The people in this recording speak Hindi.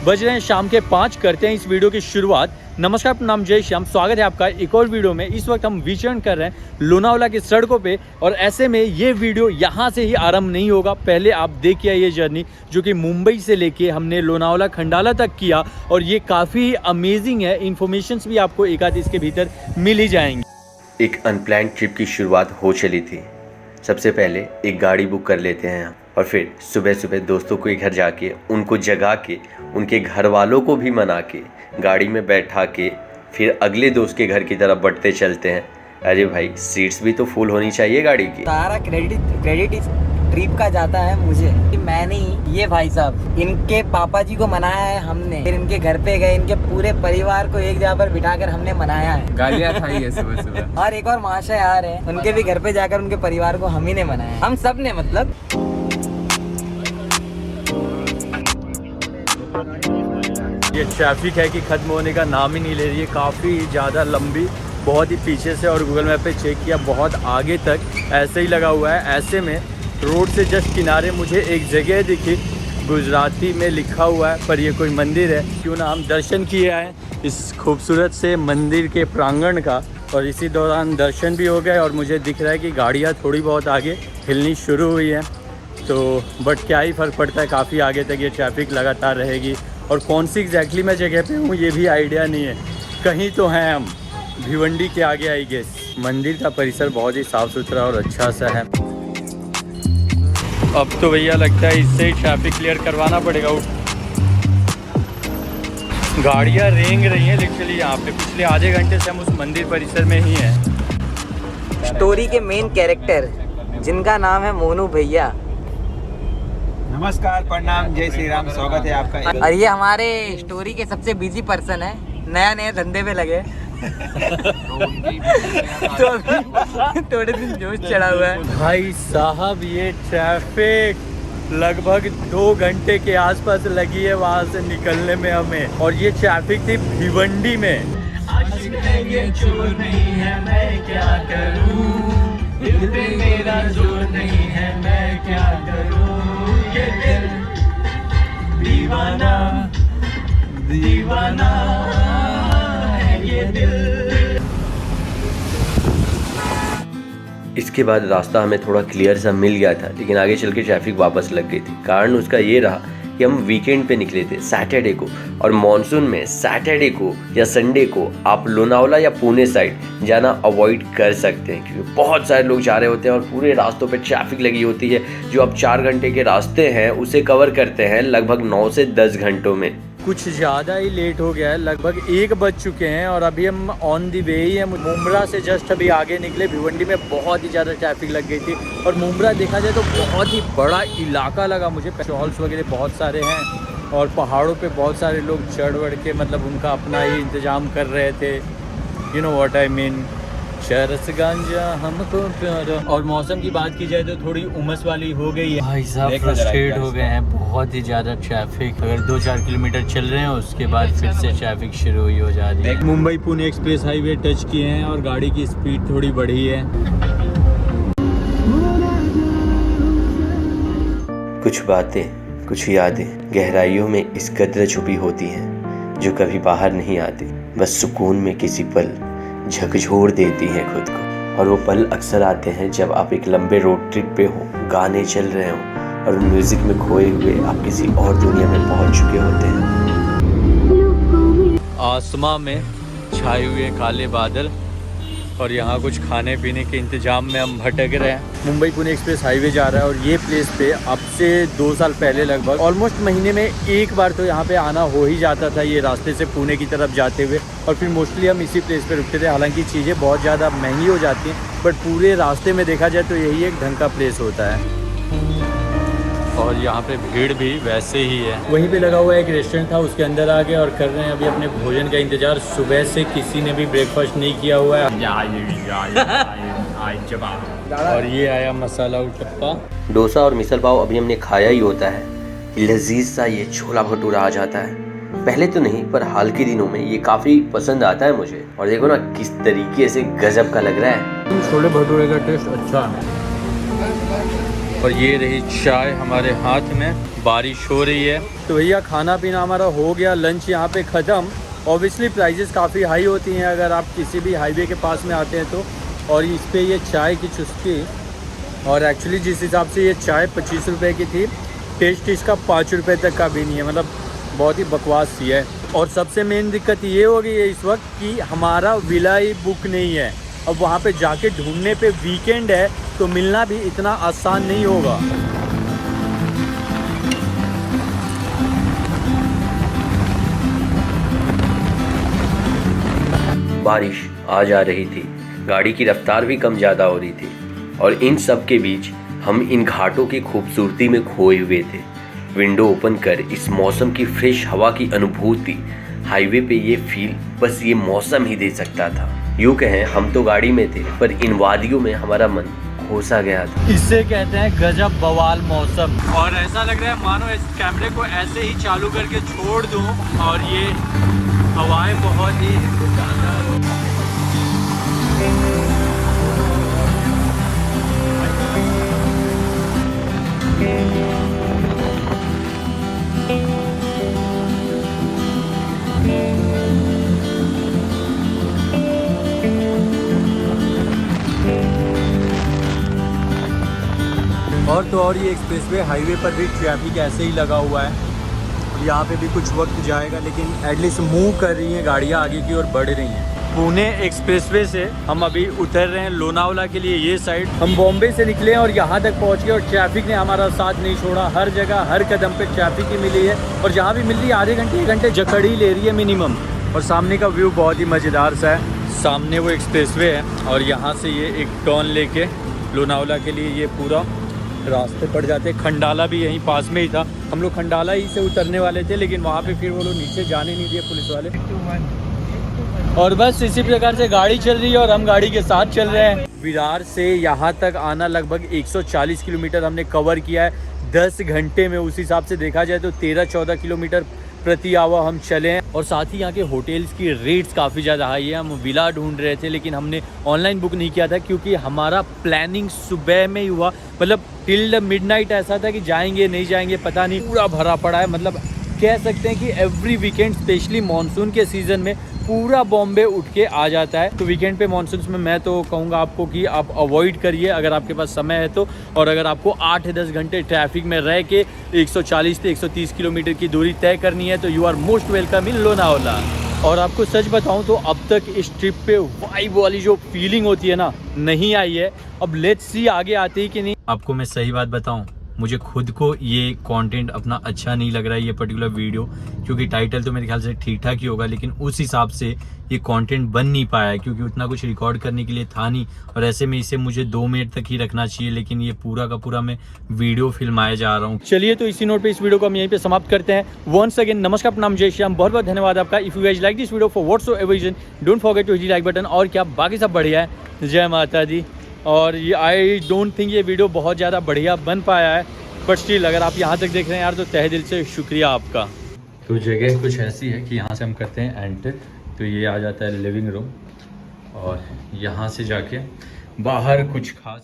बज रहे हैं शाम के 5। करते हैं इस वीडियो की शुरुआत। नमस्कार, नाम जय श्याम, स्वागत है आपका एक और वीडियो में। इस वक्त हम विचरण कर रहे हैं लोनावाला की सड़कों पे और ऐसे में ये वीडियो यहाँ से ही आरंभ नहीं होगा। पहले आप देखिए ये जर्नी जो कि मुंबई से लेके हमने लोनावाला खंडाला तक किया और ये काफ़ी अमेजिंग है। इन्फॉर्मेशंस भी आपको एक आध इसके भीतर मिल ही जाएंगी। एक अनप्लान्ड ट्रिप की शुरुआत हो चली थी। सबसे पहले एक गाड़ी बुक कर लेते हैं और फिर सुबह सुबह दोस्तों के घर जाके उनको जगा के उनके घर वालों को भी मना के गाड़ी में बैठा के फिर अगले दोस्त के घर की तरफ बढ़ते चलते हैं। अरे भाई, सीट्स भी तो फुल होनी चाहिए गाड़ी की। सारा क्रेडिट इस ट्रिप का जाता है मुझे। मैंने ही ये भाई साहब इनके पापा जी को मनाया है हमने, फिर इनके घर पे गए, इनके पूरे परिवार को एक जगह पर बिठाकर हमने मनाया है। गालियाँ खाई है सुबह सुबह। और एक और महाशय आ रहे हैं, उनके भी घर पे जाकर उनके परिवार को हम ही ने मनाया है, हम सब ने मतलब। ये ट्रैफिक है कि ख़त्म होने का नाम ही नहीं ले रही है, काफ़ी ज़्यादा लंबी, बहुत ही पीछे से, और गूगल मैप पे चेक किया बहुत आगे तक ऐसे ही लगा हुआ है। ऐसे में रोड से जस्ट किनारे मुझे एक जगह दिखी, गुजराती में लिखा हुआ है, पर ये कोई मंदिर है। क्यों ना हम दर्शन किए आए इस खूबसूरत से मंदिर के प्रांगण का। और इसी दौरान दर्शन भी हो गए और मुझे दिख रहा है कि गाड़ियाँ थोड़ी बहुत आगे हिलनी शुरू हुई हैं। तो बट क्या ही फ़र्क पड़ता है, काफ़ी आगे तक ये ट्रैफिक लगातार रहेगी। और कौन सी एग्जैक्टली मैं जगह पे हूँ ये भी आइडिया नहीं है। कहीं तो हैं हम भिवंडी के आगे आई गेस। मंदिर का परिसर बहुत ही साफ़ सुथरा और अच्छा सा है। अब तो भैया लगता है इससे ही ट्रैफिक क्लियर करवाना पड़ेगा। गाड़ियाँ रेंग रही हैं लिटरली यहाँ पे। पिछले आधे घंटे से हम उस मंदिर परिसर में ही हैं। स्टोरी के मेन कैरेक्टर जिनका नाम है मोनू भैया। नमस्कार, प्रणाम, जय श्री राम, स्वागत है आपका। और ये हमारे स्टोरी के सबसे बिजी पर्सन है, नया नया धंधे पे लगे। तो अभी थोड़े दिन जोश चढ़ा हुआ है। भाई साहब, ये ट्रैफिक लगभग 2 घंटे के आसपास लगी है वहाँ से निकलने में हमें। और ये ट्रैफिक थी भिवंडी में। ये जोर नहीं है मैं क्या करूं, दिल पे मेरा जोर नहीं है मैं क्या करूं, ये दिल दीवाना दीवाना है ये दिल। इसके बाद रास्ता हमें थोड़ा क्लियर सा मिल गया था, लेकिन आगे चल के ट्रैफिक वापस लग गई थी। कारण उसका ये रहा कि हम वीकेंड पे निकले थे, सैटरडे को, और मॉनसून में सैटरडे को या संडे को आप लोनावाला या पुणे साइड जाना अवॉइड कर सकते हैं, क्योंकि बहुत सारे लोग जा रहे होते हैं और पूरे रास्तों पे ट्रैफिक लगी होती है। जो आप 4 घंटे के रास्ते हैं उसे कवर करते हैं लगभग 9 से 10 घंटों में। कुछ ज़्यादा ही लेट हो गया है, लगभग 1 बज चुके हैं और अभी हम ऑन दी वे ही हैं। मुंब्रा से जस्ट अभी आगे निकले। भिवंडी में बहुत ही ज़्यादा ट्रैफिक लग गई थी और मुंब्रा देखा जाए तो बहुत ही बड़ा इलाका लगा मुझे। स्टॉल्स वगैरह बहुत सारे हैं और पहाड़ों पे बहुत सारे लोग चढ़ बढ़ के मतलब उनका अपना ही इंतज़ाम कर रहे थे। You know what I mean, चरस गांजा हमको प्यारा। और मौसम की बात की जाए तो थोड़ी उमस वाली हो गई है। भाई साहब फ्रस्ट्रेट हो गए हैं, बहुत ही ज़्यादा ट्रैफिक। अगर 2-4 किलोमीटर चल रहे हैं उसके बाद फिर से ट्रैफिक शुरू हुई हो जा रही है। Mumbai Pune express highway touch किए हैं और गाड़ी की स्पीड थोड़ी बढ़ी है। कुछ बातें, कुछ यादें गहराइयों में इस कदर छुपी होती हैं जो कभी बाहर नहीं आती। बस सुकून में किसी पल झकझोर देती हैं खुद को। और वो पल अक्सर आते हैं जब आप एक लंबे रोड ट्रिप पे हो, गाने चल रहे हो और म्यूजिक में खोए हुए आप किसी और दुनिया में पहुंच चुके होते हैं। आसमां में छाए हुए काले बादल और यहाँ कुछ खाने पीने के इंतजाम में हम भटक रहे हैं। मुंबई पुणे एक्सप्रेस हाईवे जा रहा है और ये प्लेस पे अब से 2 साल पहले लगभग ऑलमोस्ट महीने में एक बार तो यहाँ पे आना हो ही जाता था, ये रास्ते से पुणे की तरफ जाते हुए। और फिर मोस्टली हम इसी प्लेस पे रुकते थे। हालांकि चीज़ें बहुत ज़्यादा महंगी हो जाती हैं, बट पूरे रास्ते में देखा जाए तो यही एक ढंग का प्लेस होता है। और यहाँ पे भीड़ भी वैसे ही है। वहीं पे लगा हुआ एक रेस्टोरेंट था, उसके अंदर आ गए और कर रहे हैं अभी अपने भोजन का इंतजार। सुबह से किसी ने भी ब्रेकफास्ट नहीं किया हुआ है। और ये आया मसाला उत्तप्पा। डोसा और मिसल पाव अभी हमने खाया ही होता है। लजीज सा ये छोला भटूरा आ जाता है। पहले तो नहीं, पर हाल के दिनों में ये काफ़ी पसंद आता है मुझे। और देखो ना किस तरीके से गजब का लग रहा है। छोले भटूरे का टेस्ट अच्छा है। और ये रही चाय हमारे हाथ में, बारिश हो रही है। तो भैया खाना पीना हमारा हो गया, लंच यहाँ पे ख़त्म। ऑब्वियसली प्राइजेस काफ़ी हाई होती हैं अगर आप किसी भी हाईवे के पास में आते हैं तो। और इस पे ये चाय की चुस्की, और एक्चुअली जिस हिसाब से ये चाय 25 रुपये की थी, टेस्ट इसका 5 रुपये तक का भी नहीं है, मतलब बहुत ही बकवास सी है। और सबसे मेन दिक्कत ये हो गई है इस वक्त कि हमारा विला ही बुक नहीं है। अब वहाँ पे जाके ढूंढने पे वीकेंड है तो मिलना भी इतना आसान नहीं होगा। बारिश आ जा रही थी, गाड़ी की रफ्तार भी कम ज़्यादा हो रही थी, और इन सब के बीच हम इन घाटों की खूबसूरती में खोए हुए थे। विंडो ओपन कर इस मौसम की फ्रेश हवा की अनुभूति, हाईवे पे ये फील बस ये मौसम ही दे सकता था। यूँ कहें हम तो गाड़ी में थे, पर इन वादियों में हमारा मन खोसा गया था। इससे कहते हैं गजब बवाल मौसम। और ऐसा लग रहा है मानो इस कैमरे को ऐसे ही चालू करके छोड़ दूं और ये हवाएं बहुत ही शानदार। और तो और ये एक्सप्रेसवे हाईवे पर भी ट्रैफिक ऐसे ही लगा हुआ है। यहाँ पे भी कुछ वक्त जाएगा, लेकिन एटलीस्ट मूव कर रही हैं गाड़ियाँ, आगे की ओर बढ़ रही हैं। पुणे एक्सप्रेसवे से हम अभी उतर रहे हैं लोनावला के लिए। ये साइड हम बॉम्बे से निकले और यहाँ तक पहुँच गए, और ट्रैफिक ने हमारा साथ नहीं छोड़ा। हर जगह हर कदम पे ट्रैफिक ही मिली है, और जहाँ भी मिल रही है आधे घंटे 1 घंटे जकड़ ही ले रही है मिनिमम। और सामने का व्यू बहुत ही मज़ेदार सा है। सामने वो एक्सप्रेसवे है और यहाँ से ये एक टर्न लेके लोनावला के लिए ये पूरा रास्ते पड़ जाते। खंडाला भी यहीं पास में ही था, हम लोग खंडाला ही से उतरने वाले थे, लेकिन वहाँ पे फिर वो लोग नीचे जाने नहीं दिए पुलिस वाले। और बस इसी प्रकार से गाड़ी चल रही है और हम गाड़ी के साथ चल रहे हैं। विरार से यहाँ तक आना लगभग 140 किलोमीटर हमने कवर किया है 10 घंटे में। उस हिसाब से देखा जाए तो 13-14 किलोमीटर प्रति आवर हम चले हैं। और साथ ही यहाँ के होटल्स की रेट्स काफ़ी ज़्यादा हाई है। हम विला ढूंढ रहे थे, लेकिन हमने ऑनलाइन बुक नहीं किया था क्योंकि हमारा प्लानिंग सुबह में ही हुआ। मतलब टिल मिडनाइट ऐसा था कि जाएंगे नहीं जाएंगे पता नहीं, पूरा भरा पड़ा है। मतलब कह सकते हैं कि एवरी वीकेंड स्पेशली मानसून के सीज़न में पूरा बॉम्बे उठ के आ जाता है। तो वीकेंड पे मानसून में मैं तो कहूँगा आपको कि आप अवॉइड करिए अगर आपके पास समय है तो। और अगर आपको 8-10 घंटे ट्रैफिक में रह के 140 से 130 किलोमीटर की दूरी तय करनी है तो you are most welcome in Lonavala. और आपको सच बताऊं तो अब तक इस ट्रिप पे वाइब वाली जो फीलिंग होती है ना, नहीं आई है। अब लेट्स सी आगे आती है कि नहीं। आपको मैं सही बात बताऊं, मुझे खुद को ये कंटेंट अपना अच्छा नहीं लग रहा है, ये पर्टिकुलर वीडियो, क्योंकि टाइटल तो मेरे ख्याल से ठीक ठाक ही होगा, लेकिन उस हिसाब से ये कंटेंट बन नहीं पाया है क्योंकि उतना कुछ रिकॉर्ड करने के लिए था नहीं। और ऐसे में इसे मुझे 2 मिनट तक ही रखना चाहिए, लेकिन ये पूरा का पूरा मैं वीडियो फिल्माया जा रहा हूँ। चलिए तो इसी नोट पे इस वीडियो को हम यहीं पे समाप्त करते हैं। वंस अगेन नमस्कार, प्रणाम, जय श्याम, बहुत बहुत धन्यवाद आपका। If you guys like this video for whatsoever reason, don't forget to hit the like button. और क्या बाकी सब बढ़िया है, जय माता दी। और ये आई डोंट थिंक ये वीडियो बहुत ज़्यादा बढ़िया बन पाया है, बट स्टिल अगर आप यहाँ तक देख रहे हैं यार तो तहे दिल से शुक्रिया आपका। तो जगह कुछ ऐसी है कि यहाँ से हम करते हैं एंटर, तो ये आ जाता है लिविंग रूम, और यहाँ से जाके बाहर कुछ खास